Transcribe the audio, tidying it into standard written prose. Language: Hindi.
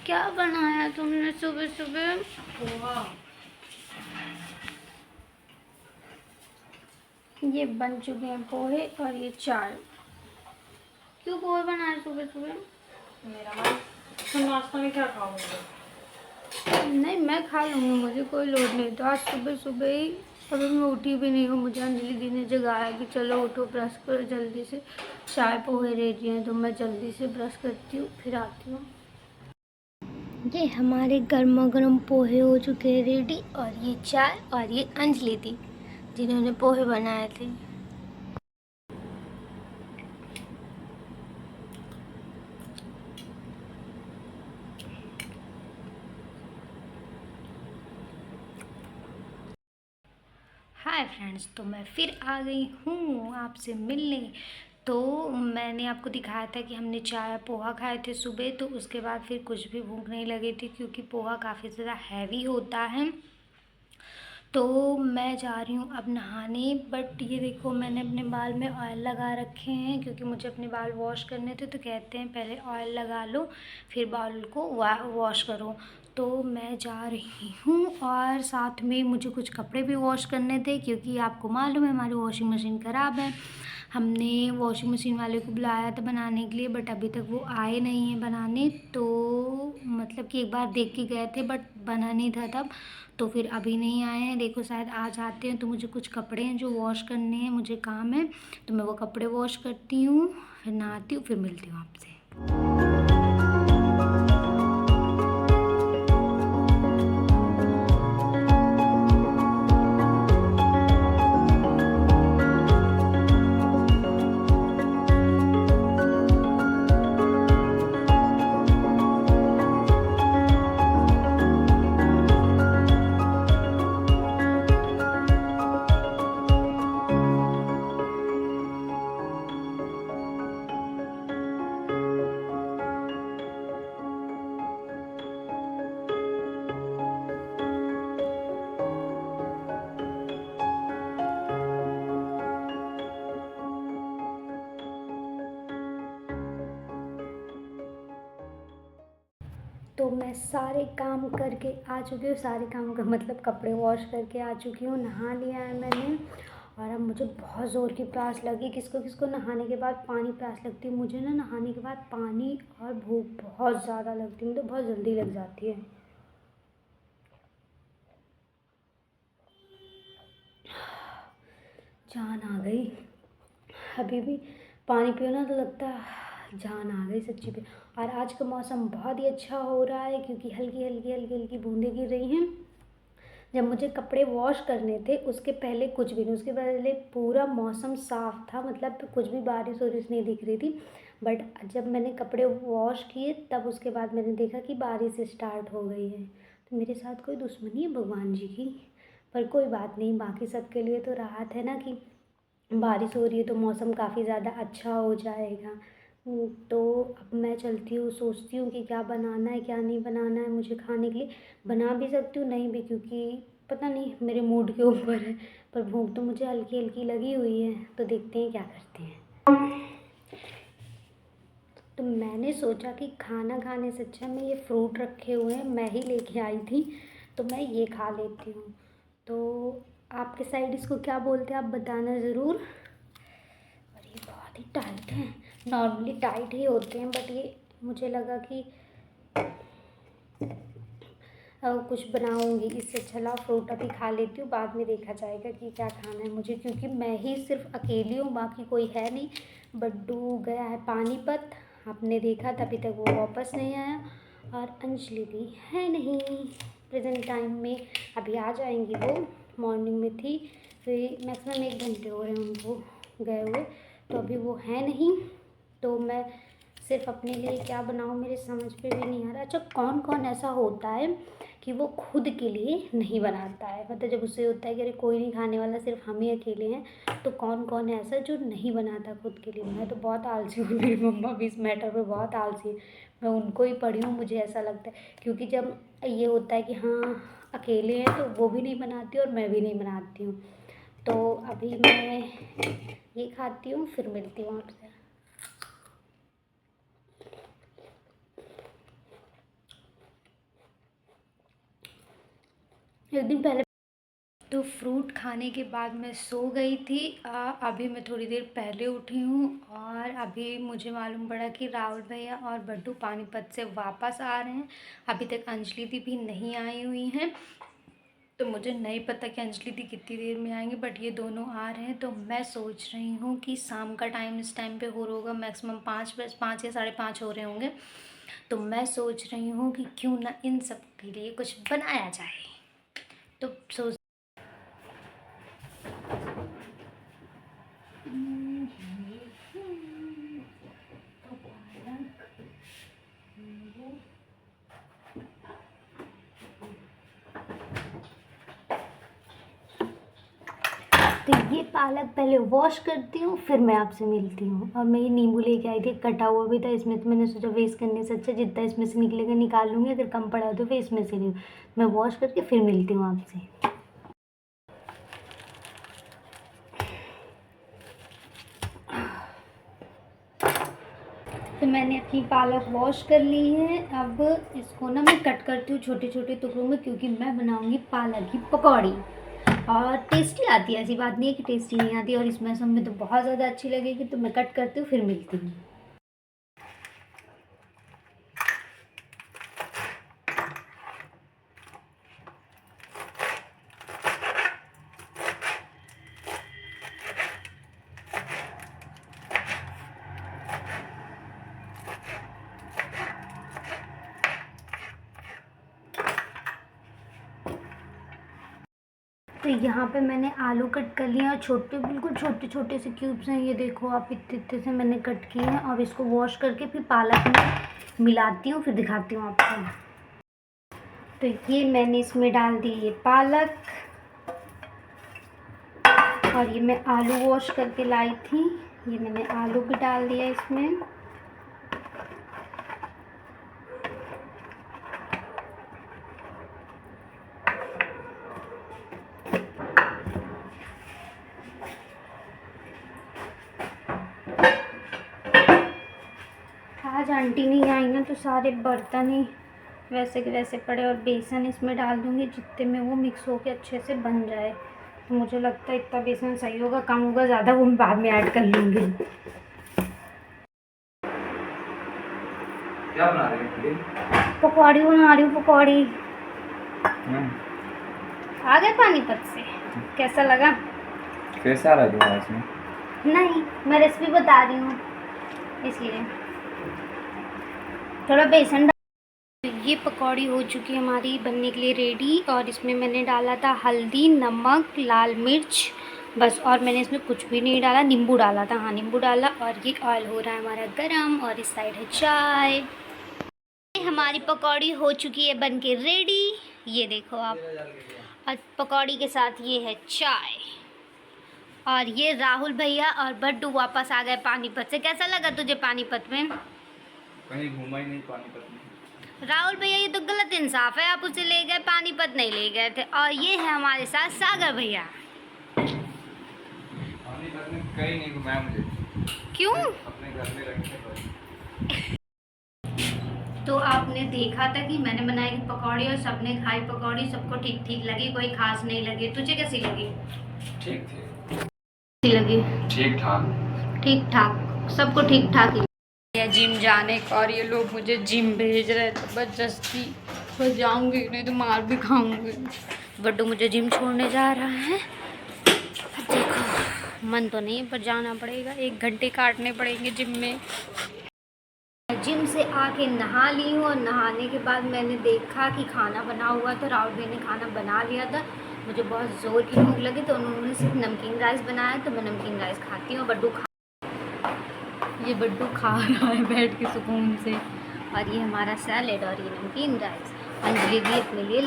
क्या बनाया तुमने सुबह सुबह? पोहा। ये बन चुके हैं पोहे और ये चाय। क्यों पोहे बनाए सुबह सुबह? मेरा मन। तुम नाश्ता में क्या खाओगे? नहीं, मैं खा लूँगी, मुझे कोई लोड नहीं। तो आज सुबह सुबह ही, अभी मैं उठी भी नहीं हूँ, मुझे अंजलि दी ने जगाया कि चलो उठो ब्रश करो जल्दी से, चाय पोहे रेडी हैं। तो मैं जल्दी से ब्रश करती हूँ फिर आती हूँ। ये हमारे गर्मा गर्म पोहे हो चुके हैं रेडी, और ये चाय, और ये अंजलि दी जिन्होंने पोहे बनाए थे। हाय फ्रेंड्स, तो मैं फिर आ गई हूँ आपसे मिलने। तो मैंने आपको दिखाया था कि हमने चाय पोहा खाए थे सुबह, तो उसके बाद फिर कुछ भी भूख नहीं लगी थी क्योंकि पोहा काफ़ी ज़्यादा हैवी होता है। तो मैं जा रही हूँ अब नहाने। बट ये देखो, मैंने अपने बाल में ऑयल लगा रखे हैं क्योंकि मुझे अपने बाल वॉश करने थे। तो कहते हैं पहले ऑयल लगा लो फिर बाल को वॉश करो। तो मैं जा रही हूँ, और साथ में मुझे कुछ कपड़े भी वॉश करने थे क्योंकि आपको मालूम है हमारी वॉशिंग मशीन ख़राब है। हमने वॉशिंग मशीन वाले को बुलाया था बनाने के लिए, बट अभी तक वो आए नहीं हैं बनाने। तो मतलब कि एक बार देख के गए थे बट बना नहीं था तब, तो फिर अभी नहीं आए हैं। देखो शायद आ जाते हैं। तो मुझे कुछ कपड़े हैं जो वॉश करने हैं, मुझे काम है, तो मैं वो कपड़े वॉश करती हूँ, फिर नहाती हूँ, फिर मिलती हूँ आपसे। तो मैं सारे काम करके आ चुकी हूँ, सारे काम का मतलब कपड़े वॉश करके आ चुकी हूँ, नहा लिया है मैंने। और अब मुझे बहुत ज़ोर की प्यास लगी। किसको किसको नहाने के बाद पानी प्यास लगती है? मुझे ना नहाने के बाद पानी और भूख बहुत ज़्यादा लगती है, मुझे बहुत जल्दी लग जाती है। जान आ गई। अभी भी पानी पियो ना तो लगता है जान आ गई सच्ची पे। और आज का मौसम बहुत ही अच्छा हो रहा है क्योंकि हल्की हल्की हल्की हल्की बूंदें गिर रही हैं। जब मुझे कपड़े वॉश करने थे उसके पहले कुछ भी नहीं, उसके पहले पूरा मौसम साफ़ था, मतलब कुछ भी बारिश वारिश नहीं दिख रही थी। बट जब मैंने कपड़े वॉश किए तब उसके बाद मैंने देखा कि बारिश स्टार्ट हो गई है। तो मेरे साथ कोई दुश्मनी है भगवान जी की? पर कोई बात नहीं, बाकी सबके लिए तो राहत है ना कि बारिश हो रही है तो मौसम काफ़ी ज़्यादा अच्छा हो जाएगा। तो अब मैं चलती हूँ, सोचती हूँ कि क्या बनाना है क्या नहीं बनाना है मुझे खाने के लिए। बना भी सकती हूँ नहीं भी, क्योंकि पता नहीं मेरे मूड के ऊपर है। पर भूख तो मुझे हल्की हल्की लगी हुई है, तो देखते हैं क्या करते हैं। तो मैंने सोचा कि खाना खाने से अच्छा मैं ये फ्रूट रखे हुए हैं, मैं ही लेके आई थी, तो मैं ये खा लेती हूँ। तो आपके साइड इसको क्या बोलते हैं आप बताना ज़रूर। और ये बहुत ही टाइट हैं, नॉर्मली टाइट ही होते हैं, बट ये मुझे लगा कि कुछ बनाऊंगी इससे अच्छा लाओ फ्रूट अभी खा लेती हूँ, बाद में देखा जाएगा कि क्या खाना है मुझे, क्योंकि मैं ही सिर्फ अकेली हूँ, बाकी कोई है नहीं। बड्डू गया है पानीपत, आपने देखा था, अभी तक वो वापस नहीं आया। और अंजलि भी है नहीं प्रेजेंट टाइम में, अभी आ जाएंगी वो, मॉर्निंग में थी, फिर मैक्सिमम 1 घंटे हो रहे हैं उनको गए हुए, तो अभी वो है नहीं। तो मैं सिर्फ अपने लिए क्या बनाऊँ मेरे समझ पे भी नहीं आ रहा। अच्छा, कौन कौन ऐसा होता है कि वो खुद के लिए नहीं बनाता है, मतलब जब उसे होता है कि अरे कोई नहीं खाने वाला, सिर्फ हम ही अकेले हैं, तो कौन कौन है ऐसा जो नहीं बनाता खुद के लिए? मैं तो बहुत आलसी हूँ, मेरी मम्मा भी इस मैटर पे बहुत आलसी है, मैं उनको ही पढ़ी हूँ, मुझे ऐसा लगता है। क्योंकि जब ये होता है कि हाँ अकेले हैं तो वो भी नहीं बनाती और मैं भी नहीं बनाती हूँ। तो अभी मैं ये खाती हूँ, फिर मिलती हूँ आपसे। एक दिन पहले तो फ्रूट खाने के बाद मैं सो गई थी। अभी मैं थोड़ी देर पहले उठी हूँ और अभी मुझे मालूम पड़ा कि राहुल भैया और बड्डू पानीपत से वापस आ रहे हैं। अभी तक अंजलि दी भी नहीं आई हुई हैं, तो मुझे नहीं पता कि अंजलि दी कितनी देर में आएंगे, बट ये दोनों आ रहे हैं। तो मैं सोच रही हूँ कि शाम का टाइम इस टाइम पे हो रहा होगा, मैक्सिमम 5 या 5:30 हो रहे होंगे। तो मैं सोच रही हूँ कि क्यों ना इन सब के लिए कुछ बनाया जाए। तो सोच तो ये पालक पहले वॉश करती हूँ, फिर मैं आपसे मिलती हूँ। और मैं ये नींबू लेके आई थी, कटा हुआ भी था इसमें, तो मैंने सोचा वेस्ट करने से अच्छा जितना इसमें से निकलेगा निकाल लूँगी, अगर कम पड़ा तो फिर इसमें से मैं वॉश करके फिर मिलती हूँ आपसे। तो मैंने अपनी पालक वॉश कर ली है। अब इसको ना मैं कट करती हूँ छोटे छोटे टुकड़ों में, क्योंकि मैं बनाऊँगी पालक की पकौड़ी। और टेस्टी आती है, ऐसी बात नहीं है कि टेस्टी नहीं आती, और इस मौसम में तो बहुत ज़्यादा अच्छी लगेगी। तो मैं कट करती हूँ, फिर मिलती हूँ। तो यहाँ पे मैंने आलू कट कर लिए और छोटे, बिल्कुल छोटे छोटे से क्यूब्स हैं, ये देखो आप, इतने इतने से मैंने कट किए हैं। और इसको वॉश करके फिर पालक में मिलाती हूँ, फिर दिखाती हूँ आपको। तो ये मैंने इसमें डाल दी ये पालक, और ये मैं आलू वॉश करके लाई थी, ये मैंने आलू भी डाल दिया इसमें। आज आंटी नहीं आई ना, तो सारे बर्तन ही वैसे के वैसे पड़े, और बेसन इसमें डाल दूँगी जितने में वो मिक्स होके अच्छे से बन जाए। तो मुझे लगता है इतना बेसन सही होगा, कम होगा ज़्यादा वो मैं बाद में ऐड कर लूँगी। क्या बना रही हैं? पकौड़ी बना रही हूँ, पकौड़ी। आ गए पानीपत से, कैसा लगा? कैसा रहा तुम्हारा इसमें? नहीं, मैं रेसिपी बता रही हूँ इसलिए थोड़ा बेसन ये पकौड़ी हो चुकी है हमारी बनने के लिए रेडी। और इसमें मैंने डाला था हल्दी, नमक, लाल मिर्च, बस। और मैंने इसमें कुछ भी नहीं डाला, नींबू डाला था, हाँ नींबू डाला। और ये ऑयल हो रहा है हमारा गरम, और इस साइड है चाय। हमारी पकौड़ी हो चुकी है बन के रेडी, ये देखो आप। और पकौड़ी के साथ ये है चाय। और ये राहुल भैया और बड्डू वापस आ गए पानीपत से। कैसा लगा तुझे पानीपत में? कहीं घूमा ही नहीं पानीपत में। राहुल भैया ये तो गलत इंसाफ है, आप उसे ले गए, पानीपत नहीं ले गए थे। और ये है हमारे साथ सागर भैया। पानीपत में कहीं नहीं घुमाया मुझे। क्यों? अपने घर में रखे। तो आपने देखा था कि मैंने बनाई पकौड़ी और सबने खाई पकौड़ी, सबको ठीक ठीक लगी, कोई खास नहीं लगी। तुझे कैसी लगी? ठीक थे। कैसी लगी? ठीक ठाक। ठीक ठाक, सबको ठीक ठाक ही। जिम जाने का, और ये लोग मुझे जिम भेज रहे थे जबरदस्ती। मैं जाऊंगी नहीं तो मार भी खाऊंगी। बड्डू मुझे जिम छोड़ने जा रहा है। देखो मन तो नहीं है, पर जाना पड़ेगा, 1 घंटे काटने पड़ेंगे जिम में। जिम से आके नहा ली हूँ, और नहाने के बाद मैंने देखा कि खाना बना हुआ था, राहुल भाई ने खाना बना लिया था। मुझे बहुत ज़ोर की भूख लगी, तो उन्होंने सिर्फ नमकीन राइस बनाया, तो मैं नमकीन राइस खाती हूँ। ये बड्डू खा रहा है बैठ के सुकून से। और ये हमारा सैलेड और ये नमकीन राइस अंजलि दी अपने लिए।